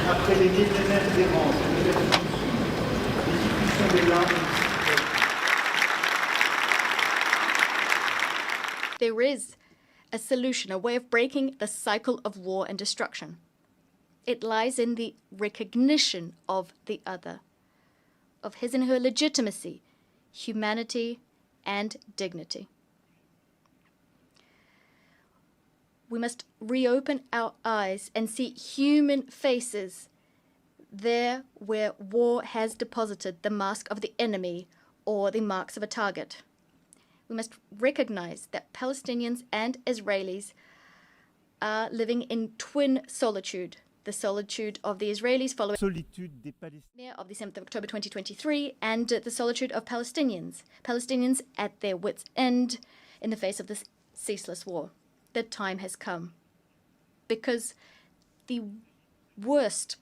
après les millénaires d'errance et de persécution, l'exécution des larmes. There is a solution, a way of breaking the cycle of war and destruction. It lies in the recognition of the other, of his and her legitimacy, humanity, and dignity. We must reopen our eyes and see human faces there where war has deposited the mask of the enemy or the marks of a target. We must recognize that Palestinians and Israelis are living in twin solitude. The solitude of the Israelis following of the 7th of October 2023 and the solitude of Palestinians. Palestinians at their wits' end in the face of this ceaseless war. The time has come because the worst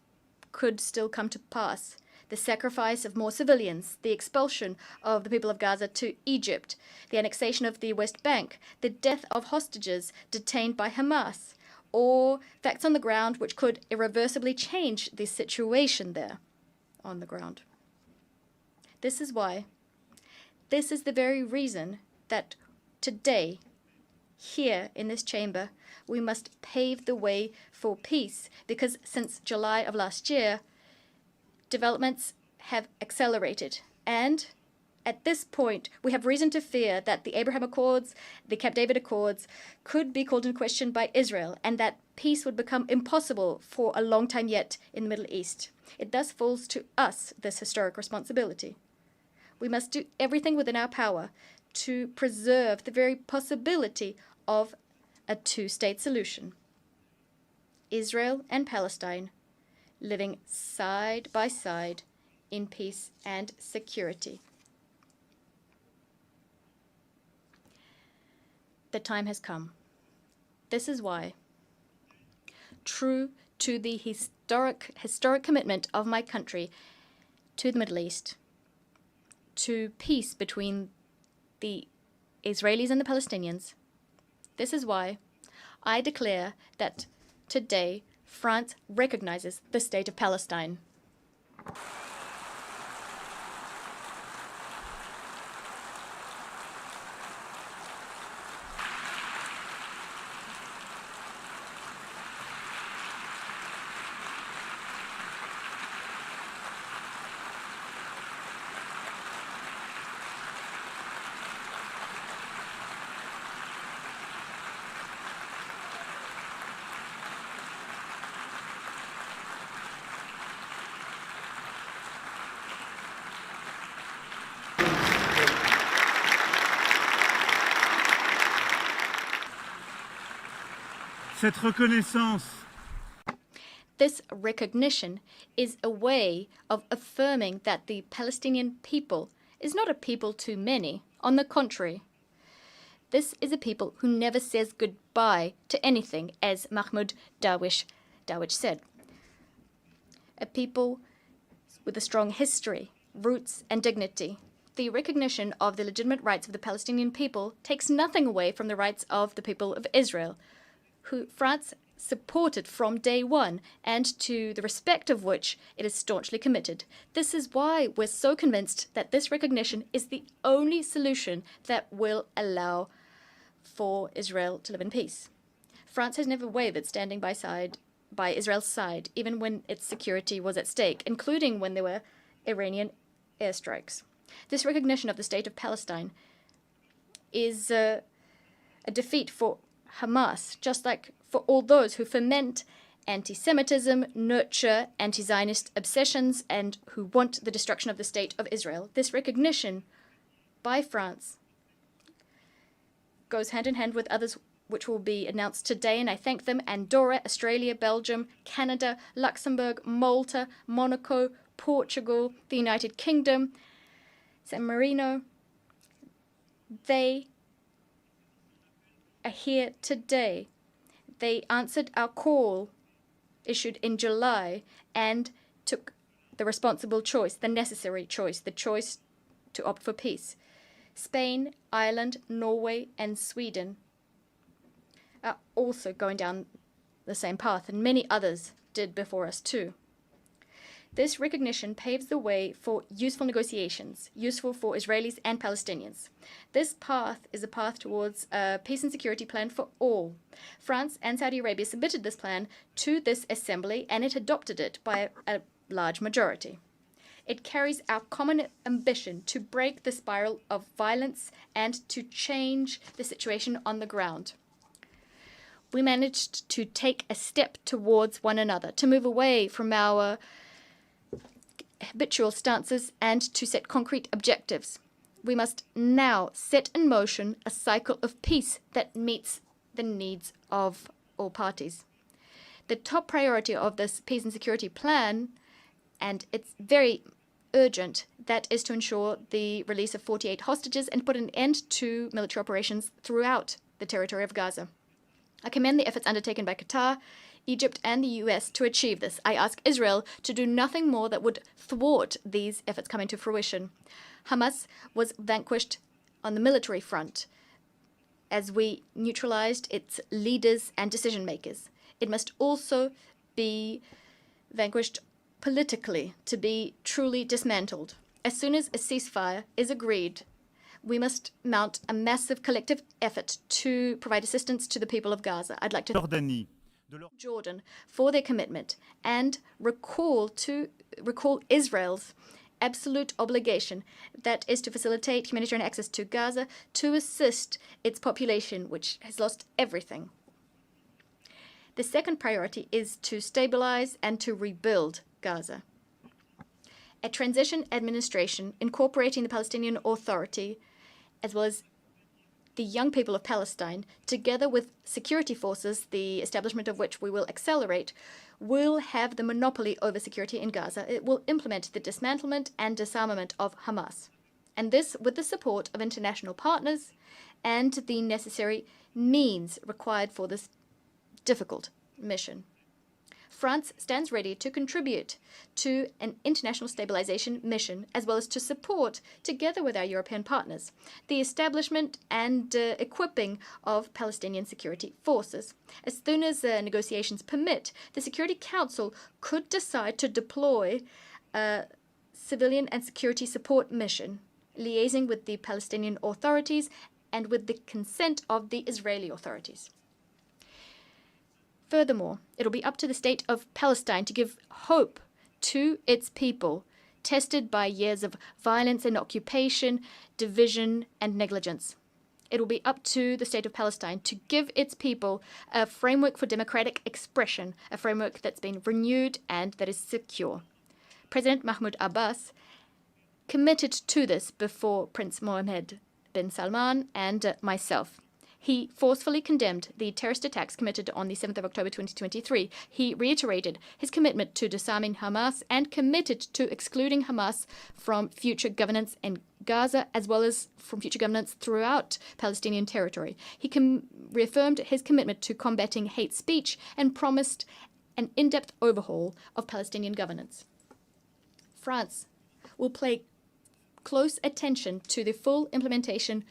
could still come to pass. The sacrifice of more civilians, the expulsion of the people of Gaza to Egypt, the annexation of the West Bank, the death of hostages detained by Hamas, or facts on the ground which could irreversibly change the situation there on the ground. This is the very reason that today, here in this chamber, we must pave the way for peace, because since July of last year, developments have accelerated. And at this point, we have reason to fear that the Abraham Accords, the Camp David Accords, could be called into question by Israel, and that peace would become impossible for a long time yet in the Middle East. It thus falls to us this historic responsibility. We must do everything within our power to preserve the very possibility of a two-state solution. Israel and Palestine living side by side in peace and security. The time has come. This is why, true to the historic commitment of my country to the Middle East, to peace between the Israelis and the Palestinians, this is why I declare that today France recognizes the state of Palestine. Cette reconnaissance This recognition is a way of affirming that the Palestinian people is not a people too many. On the contrary, this is a people who never says goodbye to anything, as Mahmoud Darwish said. A people with a strong history, roots, and dignity. The recognition of the legitimate rights of the Palestinian people takes nothing away from the rights of the people of Israel, who France supported from day one, and to the respect of which it is staunchly committed. This is why we're so convinced that this recognition is the only solution that will allow for Israel to live in peace. France has never wavered standing by Israel's side, even when its security was at stake, including when there were Iranian airstrikes. This recognition of the state of Palestine is a defeat for Hamas, just like for all those who foment anti-Semitism, nurture anti-Zionist obsessions, and who want the destruction of the state of Israel. This recognition by France goes hand in hand with others which will be announced today, and I thank them: Andorra, Australia, Belgium, Canada, Luxembourg, Malta, Monaco, Portugal, the United Kingdom, San Marino. They are here today. They answered our call issued in July and took the responsible choice, the necessary choice, the choice to opt for peace. Spain, Ireland, Norway, and Sweden are also going down the same path, and many others did before us too. This recognition paves the way for useful negotiations, useful for Israelis and Palestinians. This path is a path towards a peace and security plan for all. France and Saudi Arabia submitted this plan to this assembly, and it adopted it by a large majority. It carries our common ambition to break the spiral of violence and to change the situation on the ground. We managed to take a step towards one another, to move away from our habitual stances and to set concrete objectives. We must now set in motion a cycle of peace that meets the needs of all parties. The top priority of this peace and security plan, and it's very urgent, that is to ensure the release of 48 hostages and put an end to military operations throughout the territory of Gaza. I commend the efforts undertaken by Qatar, Egypt, and the US to achieve this. I ask Israel to do nothing more that would thwart these efforts coming to fruition. Hamas was vanquished on the military front as we neutralized its leaders and decision makers. It must also be vanquished politically to be truly dismantled. As soon as a ceasefire is agreed, we must mount a massive collective effort to provide assistance to the people of Gaza. I'd like to thank Jordan for their commitment and recall Israel's absolute obligation, that is to facilitate humanitarian access to Gaza to assist its population, which has lost everything. The second priority is to stabilize and to rebuild Gaza. A transition administration incorporating the Palestinian Authority as well as the young people of Palestine, together with security forces, the establishment of which we will accelerate, will have the monopoly over security in Gaza. It will implement the dismantlement and disarmament of Hamas. And this with the support of international partners and the necessary means required for this difficult mission. France stands ready to contribute to an international stabilization mission, as well as to support, together with our European partners, the establishment and equipping of Palestinian security forces. As soon as negotiations permit, the Security Council could decide to deploy a civilian and security support mission, liaising with the Palestinian authorities and with the consent of the Israeli authorities. Furthermore, it'll be up to the state of Palestine to give hope to its people, tested by years of violence and occupation, division, and negligence. It will be up to the state of Palestine to give its people a framework for democratic expression, a framework that's been renewed and that is secure. President Mahmoud Abbas committed to this before Prince Mohammed bin Salman and myself. He forcefully condemned the terrorist attacks committed on the 7th of October 2023. He reiterated his commitment to disarming Hamas and committed to excluding Hamas from future governance in Gaza, as well as from future governance throughout Palestinian territory. He reaffirmed his commitment to combating hate speech and promised an in-depth overhaul of Palestinian governance. France will pay close attention to the full implementation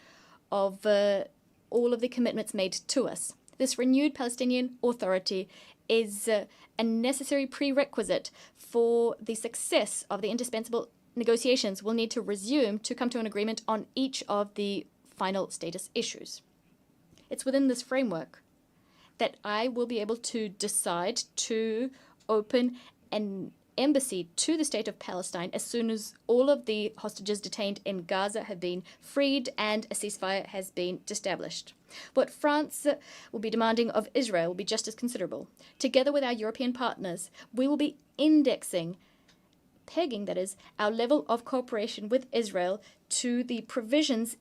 of all of the commitments made to us. This renewed Palestinian Authority is a necessary prerequisite for the success of the indispensable negotiations we'll need to resume to come to an agreement on each of the final status issues. It's within this framework that I will be able to decide to open an embassy to the state of Palestine as soon as all of the hostages detained in Gaza have been freed and a ceasefire has been established. What France will be demanding of Israel will be just as considerable. Together with our European partners, we will be pegging, that is, our level of cooperation with Israel to the provisions,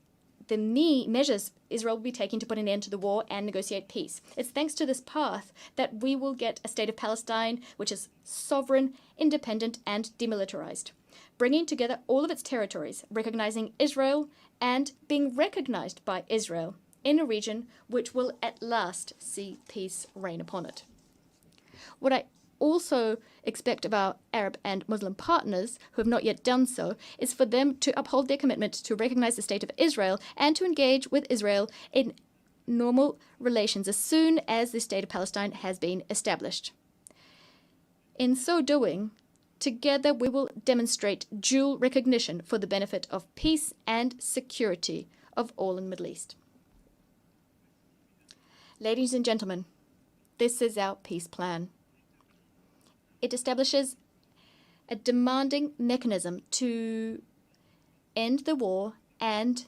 the measures Israel will be taking to put an end to the war and negotiate peace. It's thanks to this path that we will get a state of Palestine which is sovereign, independent, and demilitarized, bringing together all of its territories, recognizing Israel and being recognized by Israel in a region which will at last see peace reign upon it. What I also expect of our Arab and Muslim partners, who have not yet done so, is for them to uphold their commitment to recognize the state of Israel and to engage with Israel in normal relations as soon as the state of Palestine has been established. In so doing, Together, we will demonstrate dual recognition for the benefit of peace and security of all in the Middle East. Ladies and gentlemen, this is our peace plan. It establishes a demanding mechanism to end the war and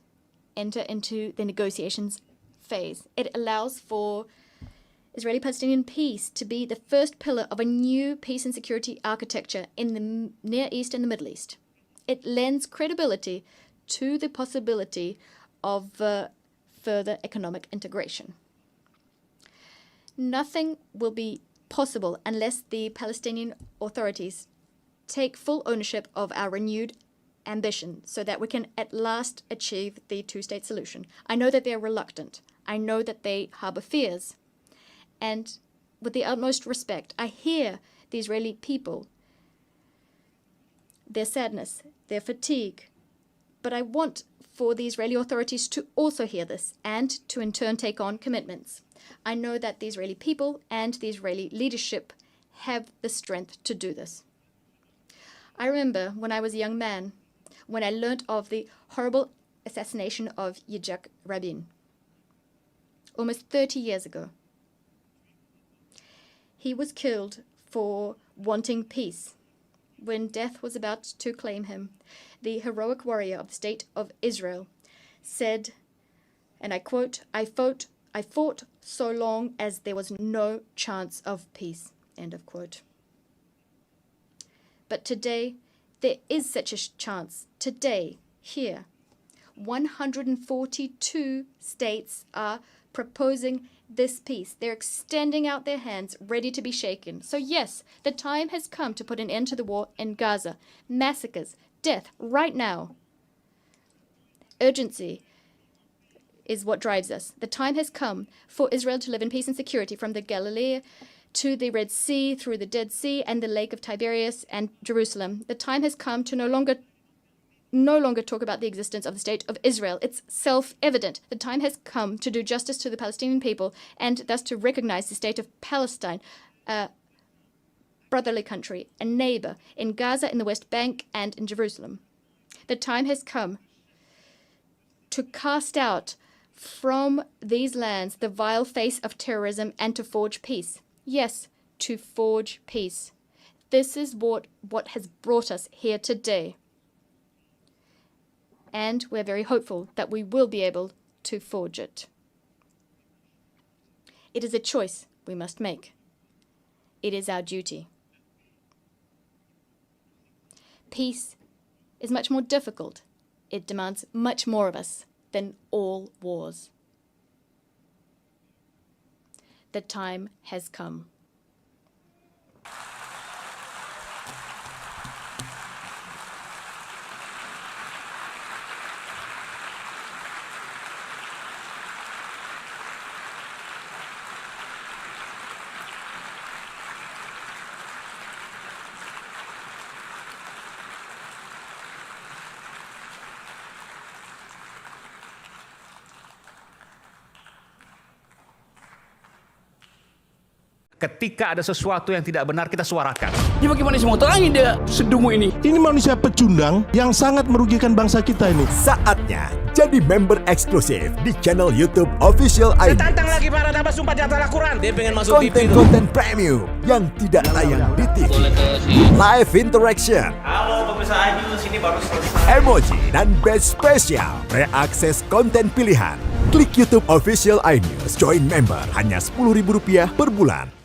enter into the negotiations phase. It allows for Israeli-Palestinian peace to be the first pillar of a new peace and security architecture in the Near East and the Middle East. It lends credibility to the possibility of further economic integration. Nothing will be possible unless the Palestinian authorities take full ownership of our renewed ambition so that we can at last achieve the two-state solution. I know that they are reluctant. I know that they harbor fears. And with the utmost respect, I hear the Israeli people, their sadness, their fatigue. But I want for the Israeli authorities to also hear this and to in turn take on commitments. I know that the Israeli people and the Israeli leadership have the strength to do this. I remember when I was a young man, when I learnt of the horrible assassination of Yitzhak Rabin, almost 30 years ago. He was killed for wanting peace. When death was about to claim him, the heroic warrior of the State of Israel said, and I quote, I fought so long as there was no chance of peace, end of quote. But today, there is such a chance. Today, here, 142 states are proposing this peace. They're extending out their hands, ready to be shaken. So yes, the time has come to put an end to the war in Gaza. Massacres, death, right now. Urgency is what drives us. The time has come for Israel to live in peace and security from the Galilee to the Red Sea, through the Dead Sea and the Lake of Tiberias and Jerusalem. The time has come to no longer talk about the existence of the State of Israel. It's self-evident. The time has come to do justice to the Palestinian people and thus to recognize the State of Palestine, a brotherly country, a neighbor in Gaza, in the West Bank, and in Jerusalem. The time has come to cast out from these lands the vile face of terrorism and to forge peace. Yes, to forge peace. This is what has brought us here today. And we're very hopeful that we will be able to forge it. It is a choice we must make. It is our duty. Peace is much more difficult. It demands much more of us than all wars. The time has come. Ketika ada sesuatu yang tidak benar, kita suarakan. Ya bagaimana semua terangin dia sedungu ini? Ini manusia pecundang yang sangat merugikan bangsa kita ini. Saatnya jadi member eksklusif di channel YouTube Official ID. Tantang lagi para nabas sumpah di atas Al-Quran. Dia pengen masuk TV. Konten-konten premium yang tidak tayang di TV. Live interaction. Halo pemirsa iNews, ini baru selesai. Emoji dan badge spesial. Reakses konten pilihan. Klik YouTube Official iNews. Join member hanya Rp10.000 per bulan.